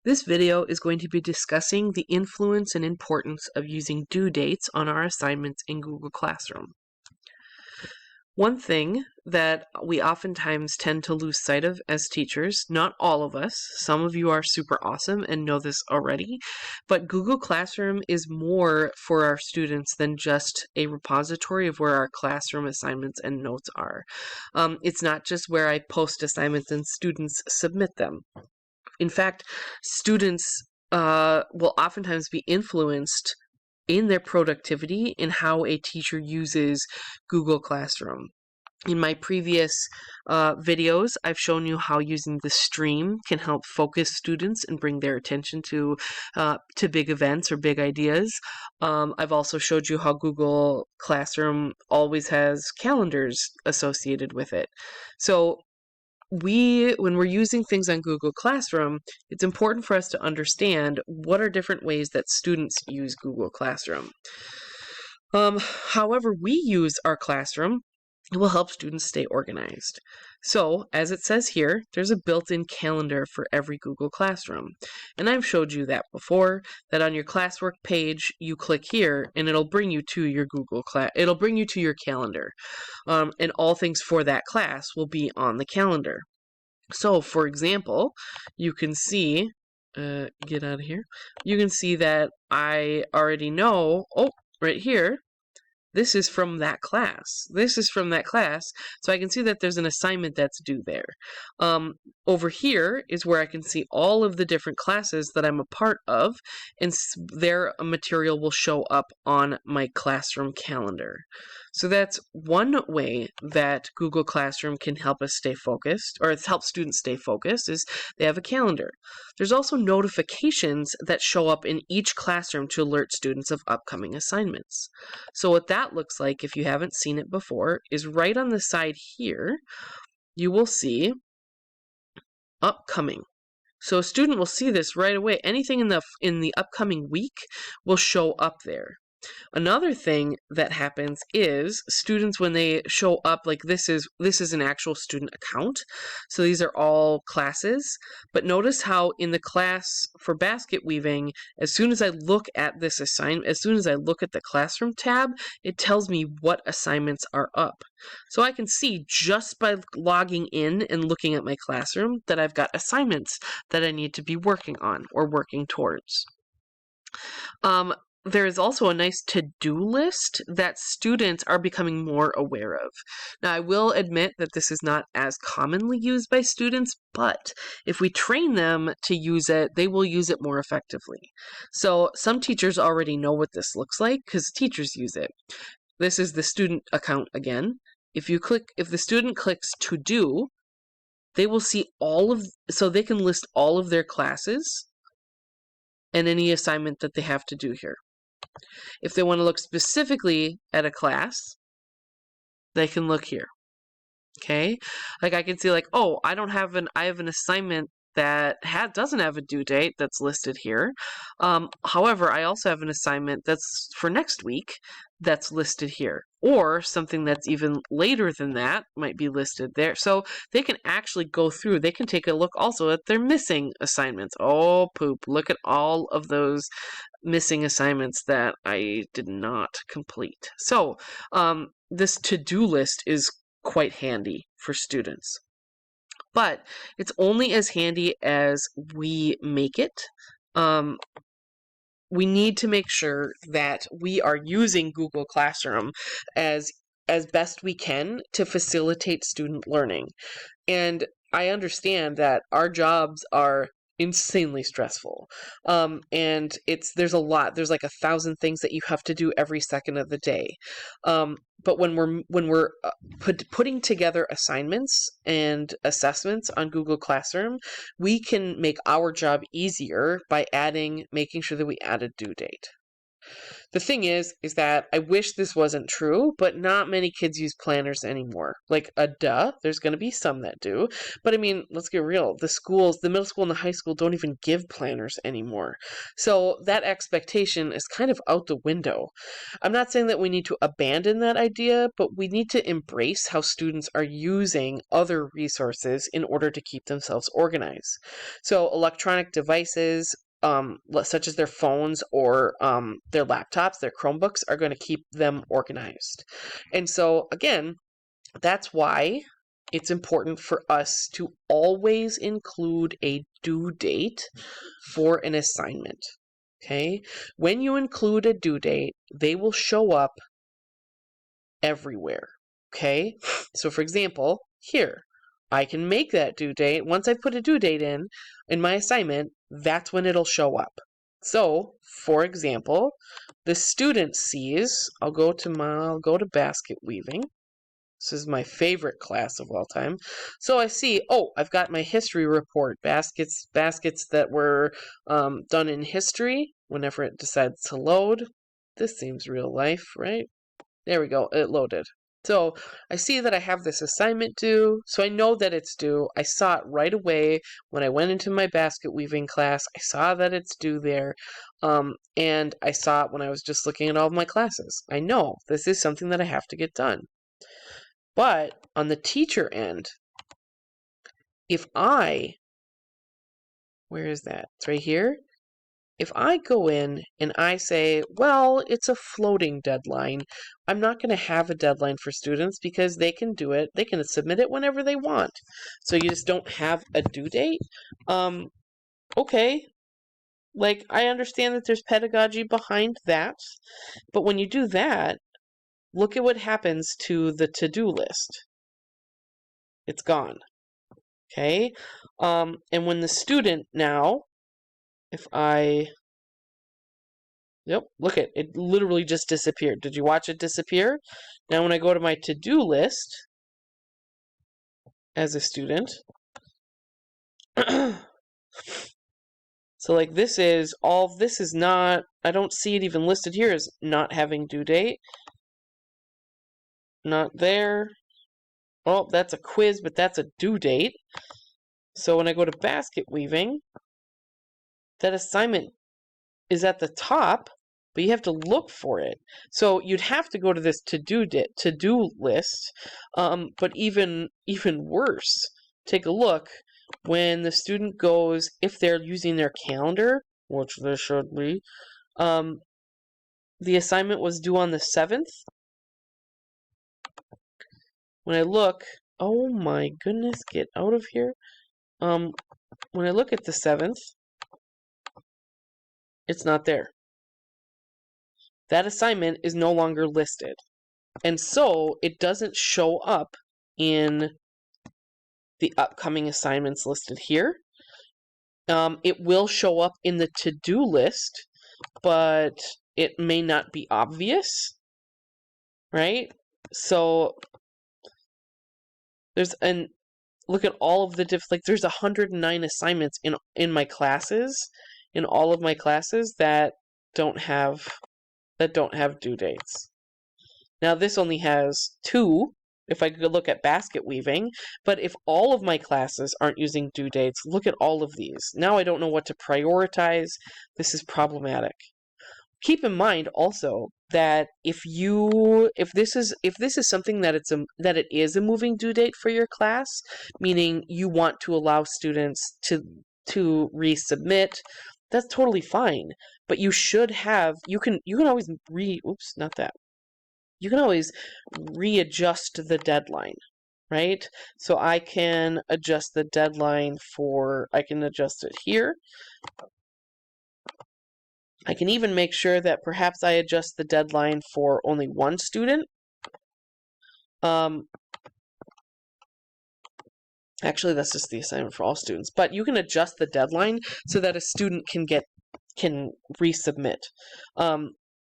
This video is going to be discussing the influence and importance of using due dates on our assignments in Google Classroom. One thing that we oftentimes tend to lose sight of as teachers, not all of us, some of you are super awesome and know this already, but Google Classroom is more for our students than just a repository of where our classroom assignments and notes are. It's not just where I post assignments and students submit them. In fact, students will oftentimes be influenced in their productivity in how a teacher uses Google Classroom. In my previous videos, I've shown you how using the stream can help focus students and bring their attention to big events or big ideas. I've also showed you how Google Classroom always has calendars associated with it. So when we're using things on Google Classroom, it's important for us to understand what are different ways that students use Google Classroom. However we use our classroom, it will help students stay organized. So, as it says here, there's a built-in calendar for every Google Classroom. And I've showed you that before, that on your classwork page, you click here, and it'll bring you to your it'll bring you to your calendar. And all things for that class will be on the calendar. So, for example, you can see, get out of here, you can see that I already know, right here, this is from that class. This is from that class, so I can see that there's an assignment that's due there. Over here is where I can see all of the different classes that I'm a part of, and their material will show up on my classroom calendar. So that's one way that Google Classroom can help us stay focused, or it helps students stay focused, is they have a calendar. There's also notifications that show up in each classroom to alert students of upcoming assignments. So what that looks like, if you haven't seen it before, is right on the side here, you will see upcoming. So a student will see this right away. Anything in the upcoming week will show up there. Another thing that happens is students, when they show up, like this is an actual student account. So these are all classes. But notice how in the class for basket weaving, as soon as I look at this assignment, as soon as I look at the classroom tab, it tells me what assignments are up. So I can see just by logging in and looking at my classroom that I've got assignments that I need to be working on or working towards. There is also a nice to-do list that students are becoming more aware of. Now, I will admit that this is not as commonly used by students, but if we train them to use it, they will use it more effectively. So some teachers already know what this looks like because teachers use it. This is the student account again. If the student clicks to do, they will see so they can list all of their classes and any assignment that they have to do here. If they want to look specifically at a class, they can look here. Okay? Like I can see like, oh, I have an assignment that doesn't have a due date that's listed here. However, I also have an assignment that's for next week that's listed here. Or something that's even later than that might be listed there. So they can actually go through. They can take a look also at their missing assignments. Oh, poop. Look at all of those missing assignments that I did not complete. So this to-do list is quite handy for students. But it's only as handy as we make it. We need to make sure that we are using Google Classroom as best we can to facilitate student learning. And I understand that our jobs are insanely stressful. And there's like 1,000 things that you have to do every second of the day. But when we're putting together assignments and assessments on Google Classroom, we can make our job easier by making sure that we add a due date. The thing is that I wish this wasn't true, but not many kids use planners anymore. Like, there's going to be some that do. But I mean, let's get real. The schools, the middle school and the high school don't even give planners anymore. So that expectation is kind of out the window. I'm not saying that we need to abandon that idea, but we need to embrace how students are using other resources in order to keep themselves organized. So electronic devices, such as their phones or their laptops, their Chromebooks, are going to keep them organized. And so, again, that's why it's important for us to always include a due date for an assignment. Okay? When you include a due date, they will show up everywhere. Okay? So, for example, here, I can make that due date. Once I put a due date in my assignment, that's when it'll show up. So, for example, the student sees, I'll go to basket weaving. This is my favorite class of all time. So I see, I've got my history report, baskets that were done in history whenever it decides to load. This seems real life, right? There we go, it loaded. So I see that I have this assignment due, so I know that it's due. I saw it right away when I went into my basket weaving class. I saw that it's due there, and I saw it when I was just looking at all of my classes. I know this is something that I have to get done. But on the teacher end, where is that? It's right here. If I go in and I say, well, it's a floating deadline, I'm not going to have a deadline for students because they can do it. They can submit it whenever they want. So you just don't have a due date. Okay. Like, I understand that there's pedagogy behind that. But when you do that, look at what happens to the to-do list. It's gone. Okay. And when the student now, Yep, look at it, literally just disappeared. Did you watch it disappear? Now when I go to my to-do list as a student, so like this is not, I don't see it even listed here as not having due date. Not there. Oh, that's a quiz, but that's a due date. So when I go to basket weaving, that assignment is at the top, but you have to look for it. So you'd have to go to this to-do list. But even worse, take a look when the student goes, if they're using their calendar, which there should be, the assignment was due on the 7th. When I look, oh my goodness, get out of here. When I look at the 7th, it's not there. That assignment is no longer listed. And so it doesn't show up in the upcoming assignments listed here. It will show up in the to-do list, but it may not be obvious, right? So look at all of the there's 109 assignments in my classes, in all of my classes that don't have due dates. Now this only has 2 if I could look at basket weaving, but if all of my classes aren't using due dates, look at all of these. Now I don't know what to prioritize. This is problematic. Keep in mind also that if this is something that it is a moving due date for your class, meaning you want to allow students to resubmit, that's totally fine. But you should have, you can always you can always readjust the deadline, right? So I can adjust the deadline I can adjust it here. I can even make sure that perhaps I adjust the deadline for only one student. Actually, that's just the assignment for all students. But you can adjust the deadline so that a student can resubmit.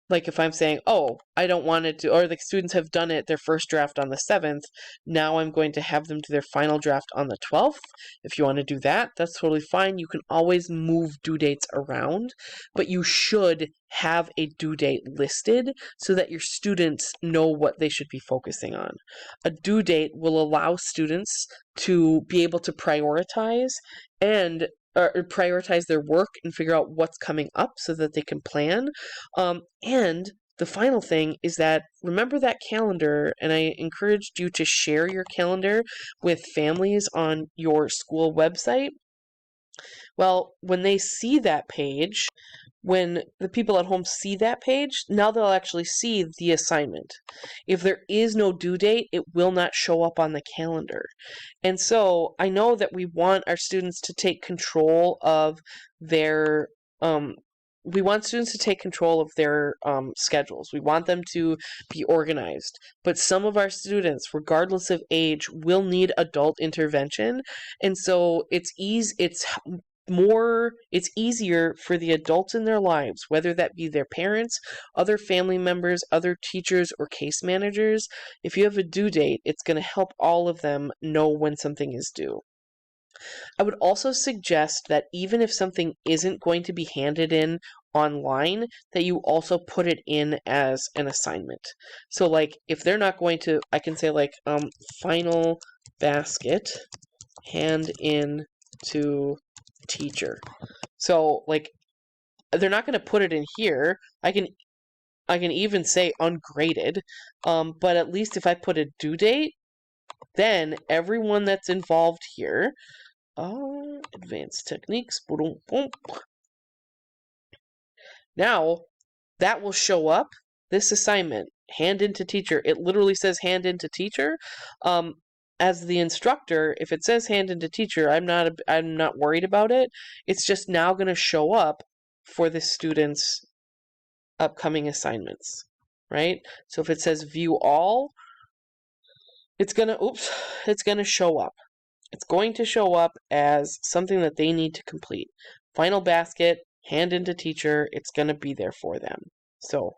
like if I'm saying, oh, I don't want it to, or the students have done it, their first draft on the 7th, now I'm going to have them do their final draft on the 12th. If you want to do that, that's totally fine. You can always move due dates around, but you should have a due date listed so that your students know what they should be focusing on. A due date will allow students to be able to prioritize and or prioritize their work and figure out what's coming up so that they can plan. And the final thing is that remember that calendar, and I encouraged you to share your calendar with families on your school website. Well, when they see that page, when the people at home see that page, now they'll actually see the assignment. If there is no due date, it will not show up on the calendar. And so I know that we want our students to take control of their we want students to take control of their schedules. We want them to be organized. But some of our students, regardless of age, will need adult intervention. And so it's easier for the adults in their lives, whether that be their parents, other family members, other teachers, or case managers. If you have a due date, it's going to help all of them know when something is due. I would also suggest that even if something isn't going to be handed in online, that you also put it in as an assignment. So like if they're not going to, I can say like final basket, hand in to teacher. So like they're not going to put it in here. I can even say ungraded, but at least if I put a due date, then everyone that's involved here, advanced techniques, boom, boom. Now that will show up. This assignment, hand into teacher. It literally says hand into teacher. As the instructor, if it says hand into teacher, I'm not worried about it. It's just now going to show up for the students' upcoming assignments, right? So if it says view all, it's going to show up. It's going to show up as something that they need to complete. Final basket, hand into teacher, it's going to be there for them. So,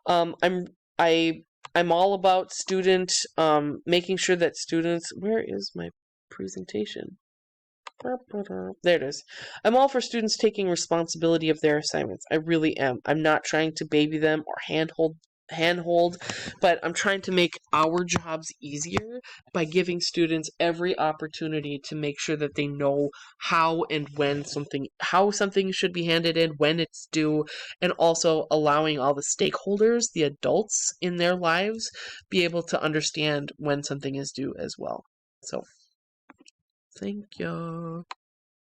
I'm all about making sure that students, where is my presentation? There it is. I'm all for students taking responsibility of their assignments. I really am. I'm not trying to baby them or handhold, but I'm trying to make our jobs easier by giving students every opportunity to make sure that they know how something should be handed in, when it's due, and also allowing all the stakeholders, the adults in their lives, be able to understand when something is due as well. So, thank you.